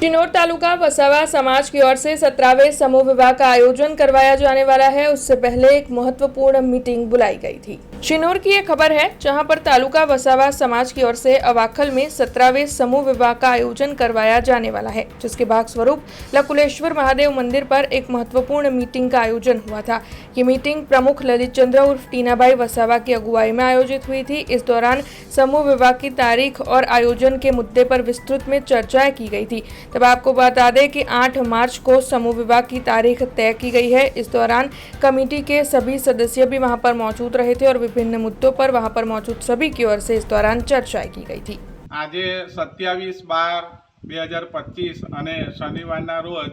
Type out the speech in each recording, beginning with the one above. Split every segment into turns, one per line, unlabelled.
चिनौर तालुका वसावा समाज की ओर से 17वें समूह विवाह का आयोजन करवाया जाने वाला है। उससे पहले एक महत्वपूर्ण मीटिंग बुलाई गई थी। शिनोर की एक खबर है, जहां पर तालुका वसावा समाज की ओर से अवाखल में 17वें समूह विवाह का आयोजन करवाया जाने वाला है, जिसके भाग स्वरूप लकुलेश्वर महादेव मंदिर पर एक महत्वपूर्ण मीटिंग का आयोजन हुआ था। ये मीटिंग प्रमुख ललित चंद्र उर्फ टीनाबाई वसावा की अगुवाई में आयोजित हुई थी। इस दौरान समूह विवाह की तारीख और आयोजन के मुद्दे पर विस्तृत में चर्चाएं की गई थी। तब आपको बता दें कि 8 मार्च को समूह विवाह की तारीख तय की गई है। इस दौरान कमेटी के सभी सदस्य भी वहां पर मौजूद रहे थे और विभिन्न मुद्दों पर वहां पर मौजूद सभी की ओर से इस दौरान चर्चाएं की गई थी।
आज 27/12/2025 અને શનિવારના રોજ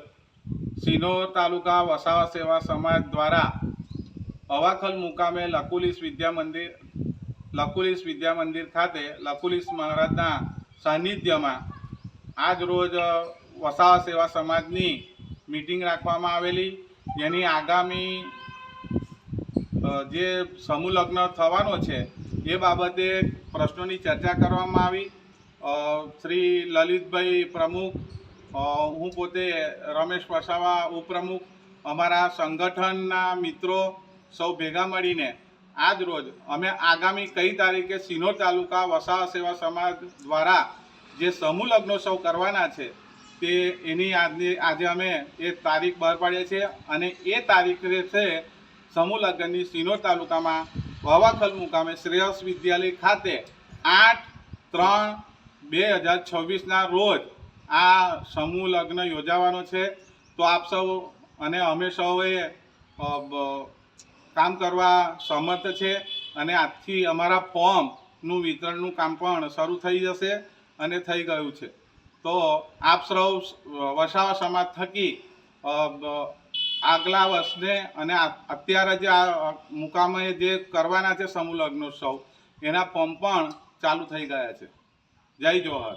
સિનોર તાલુકા વસાવા સેવા સમાજ દ્વારા અવાખલ મુકામે લકુલીસ વિદ્યા મંદિર ખાતે લકુલીસ મહારાજના સાનિધ્યમાં આજ રોજ વસાવા સેવા સમાજની મીટિંગ રાખવામાં આવેલી, જેની આગામી જે સમૂહ લગ્ન થવાનો છે એ બાબતે પ્રશ્નોની ચર્ચા કરવામાં આવી। શ્રી લલિતભાઈ પ્રમુખ, હું પોતે રમેશ વસાવા ઉપપ્રમુખ, અમારા સંગઠનના મિત્રો સૌ ભેગા મળીને આજ રોજ અમે આગામી કઈ તારીખે સિનોર તાલુકા વસાવા સેવા સમાજ દ્વારા જે સમૂહ લગ્નોત્સવ કરવાના છે તે એની આજે અમે એ તારીખ બહાર પાડીએ છીએ અને એ તારીખે છે સમૂહ લગ્નની સિનોર તાલુકામાં અવાખલ મુકામે શ્રેયસ વિદ્યાલય ખાતે 8/3/2026 રોજ આ સમૂહ લગ્ન યોજાવાનો છે। તો આપ સૌ અને અમે સૌએ કામ કરવા સમર્થ છે અને આજથી અમારા ફોર્મનું વિતરણનું કામ પણ શરૂ થઈ જશે અને થઈ ગયું છે। તો આપ સૌ વસાવા સમાજ થકી આગલા વર્ષને અને અત્યારે જે આ મુકામે જે કરવાના છે સમૂહ લગ્નોત્સવ એના ફોર્મ પણ ચાલુ થઈ ગયા છે। જય જોહર।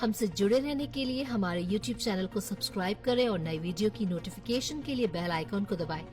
हमसे जुड़े रहने के लिए हमारे YouTube चैनल को सब्सक्राइब करें और नई वीडियो की नोटिफिकेशन के लिए बेल आइकॉन को दबाएं।